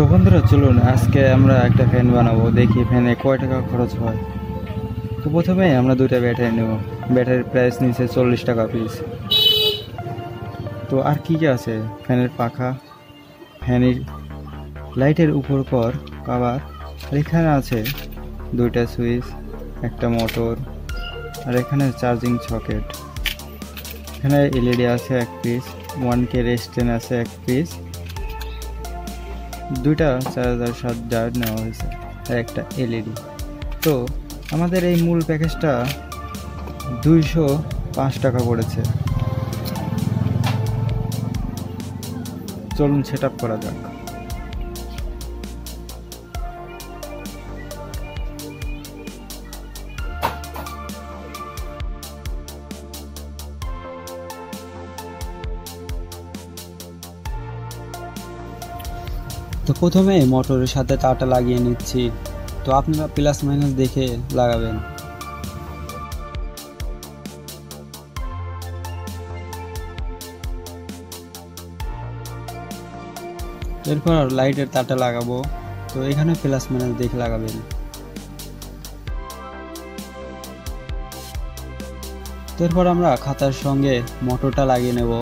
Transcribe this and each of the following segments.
তো বন্ধুরা চলুন আজকে আমরা একটা ফ্যান বানাবো, দেখি ফ্যানে কয় টাকা খরচ হয়। তো প্রথমে আমরা দুইটা ব্যাটারি নেব। ব্যাটারির প্রাইস নিচে 40 টাকা পিস। তো আর কি কি আছে, ফ্যানের পাখা, ফ্যানের লাইটের উপর কর কভার, আর এখানে আছে দুইটা সুইচ, একটা মোটর, আর এখানে চার্জিং সকেট। এখানে এলইডি আছে এক পিস, 1K রেস্টেন আছে এক পিস, দুইটা 4007 ডায়োড নেওয়া হয়েছে, আর একটা এলইডি। তো আমাদের এই মূল প্যাকেজটা 205 টাকা পড়েছে। চলুন সেট আপ করা যাক। তো প্রথমে মোটরের সাথে তারটা লাগিয়ে নিচ্ছি। তো আপনারা প্লাস মাইনাস দেখে লাগাবেন। এরপর লাইটের তারটা লাগাবো। তো এখানে প্লাস মাইনাস দেখে লাগাবেন। এরপর আমরা খাতার সঙ্গে মোটরটা লাগিয়ে নেব।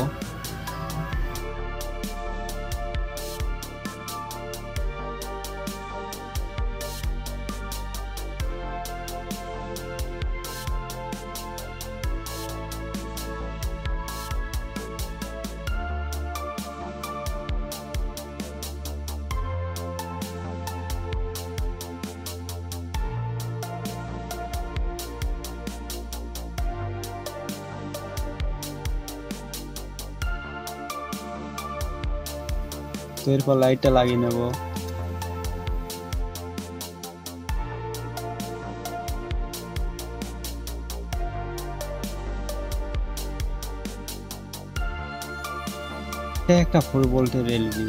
তো এরপর লাইটটা লাগিয়ে নেব। এটা একটা 4 ভোল্টের এলইডি।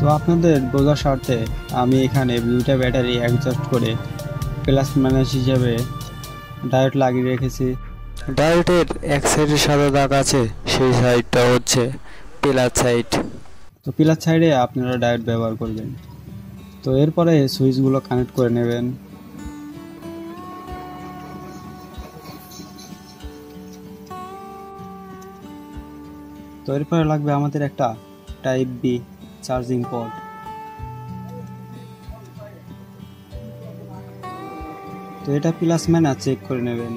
তো আপনাদের বোঝার স্বার্থে আমি এখানে দুইটা ব্যাটারি অ্যাডজাস্ট করে প্লাস মাইনাস হিসেবে ডায়োড লাগিয়ে রেখেছি। ডায়োডের এক সাইডে সাদা দাগ আছে, সেই সাইডটা হচ্ছে প্লাস সাইড। তো প্লাস সাইডে আপনারা ডায়োড ব্যবহার করবেন। তো এরপরে সুইচগুলো কানেক্ট করে নেবেন। তো এরপরে লাগবে আমাদের একটা টাইপ বি চার্জিং পোর্ট। তো এটা প্লাস মাইনাস চেক করে নেবেন।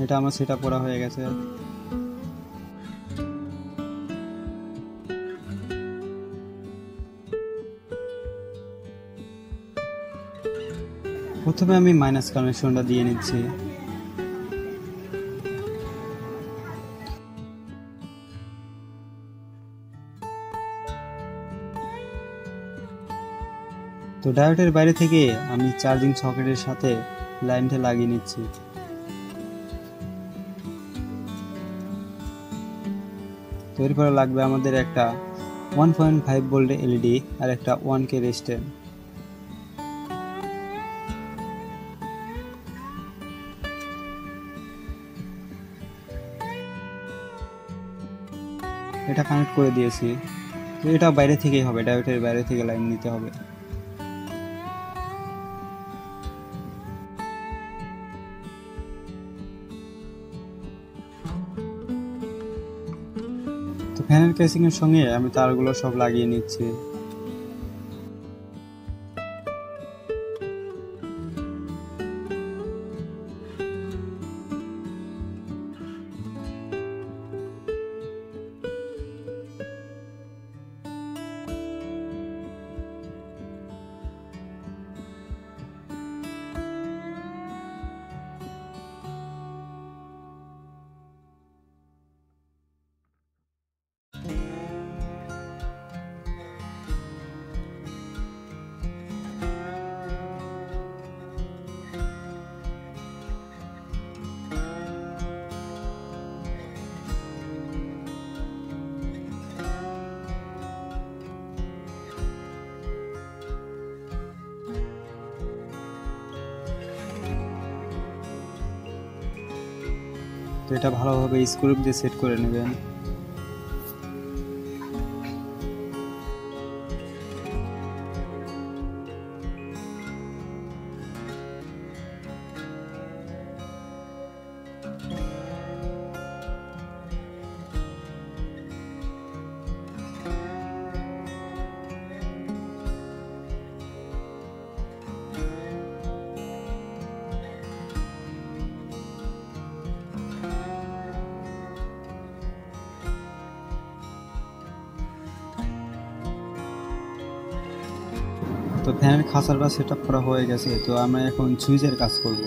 এটা আমার সেট আপ করা হয়ে গেছে। প্রথমে আমি মাইনাস কানেকশনটা দিয়ে নিচ্ছি। তো ডায়োডের বাইরে থেকে আমি চার্জিং সকেটের সাথে লাইনটা লাগিয়ে নিচ্ছি। তো এরপরে লাগবে আমাদের একটা 1.5 ভোল্ট এলইডি আর একটা 1K রেজিস্ট্যান্স। এটা কানেক্ট করে দিয়েছি। তো এটা বাইরে থেকেই হবে, ডায়োডের বাইরে থেকে লাইন নিতে হবে। তো ফ্যানের কেসিং এর সঙ্গে আমি তারগুলো সব লাগিয়ে নিচ্ছি। তো এটা ভালোভাবে স্ক্রু দিয়ে সেট করে নেবেন। তো ফ্যানের খাঁচাটা সেট আপ করা হয়ে গেছে, তো আমরা এখন সুইচের কাজ করব।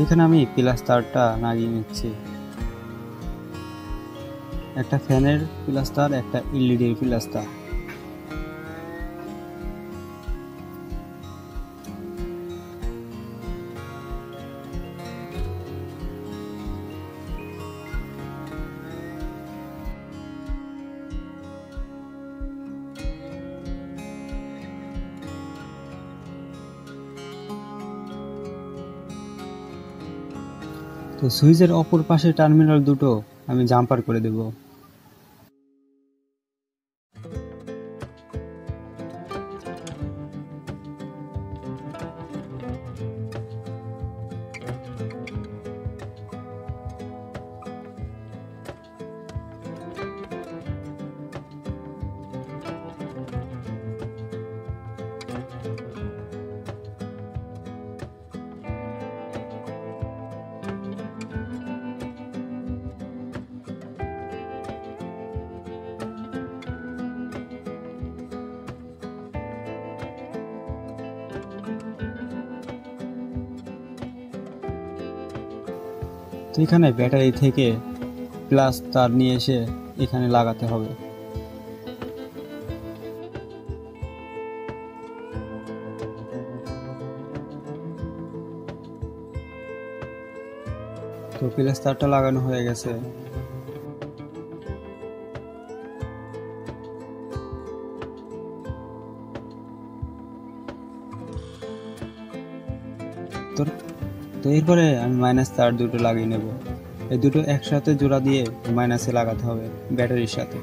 এখানে আমি প্লাস তারটা লাগিয়ে নিচ্ছি, একটা ফ্যানের প্লাস তার, একটা এলইডি এর প্লাস তার। তো সুইচের অপর পাশে টার্মিনাল দুটো আমি জাম্পার করে দেব। তো এখানে ব্যাটারি থেকে প্লাস তার নিয়ে এসে এখানে লাগাতে হবে। তো প্লাস তারটা লাগানো হয়ে গেছে। তো এরপরে আমি মাইনাস তার দুটো লাগিয়ে নেব। এই দুটো একসাথে জোড়া দিয়ে মাইনাসে লাগাতে হবে ব্যাটারির সাথে।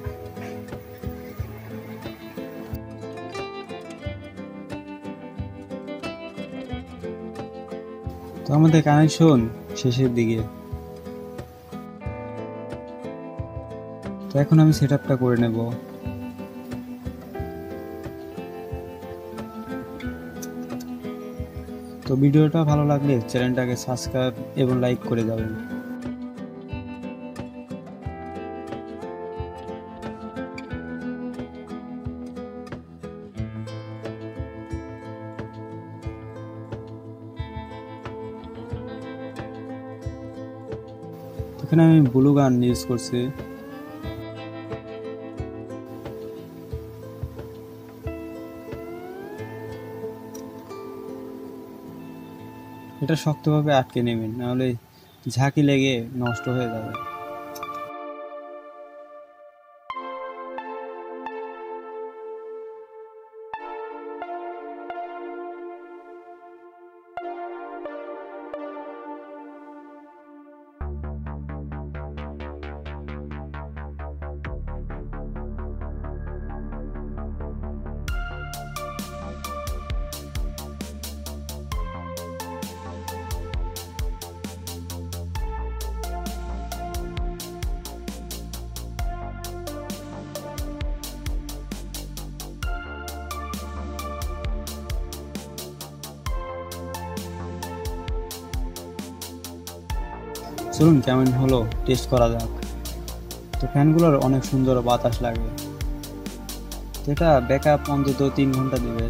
তো আমাদের কানেকশন শেষের দিকে। তো এখন আমি সেট আপটা করে নেব। তো ভিডিওটা ভালো লাগলে চ্যানেলটাকে সাবস্ক্রাইব এবং লাইক করে যাবেন। এখানে আমি ব্লু গান ইউজ করছি। এটা শক্তভাবে আটকে নেবেন, নাহলে ঝাঁকি লেগে নষ্ট হয়ে যাবে। চলুন কেমন হলো টেস্ট করা যাক। তো ফ্যানগুলোর অনেক সুন্দর বাতাস লাগে, এটা ব্যাকআপ অন্তত 3 ঘন্টা দিবে।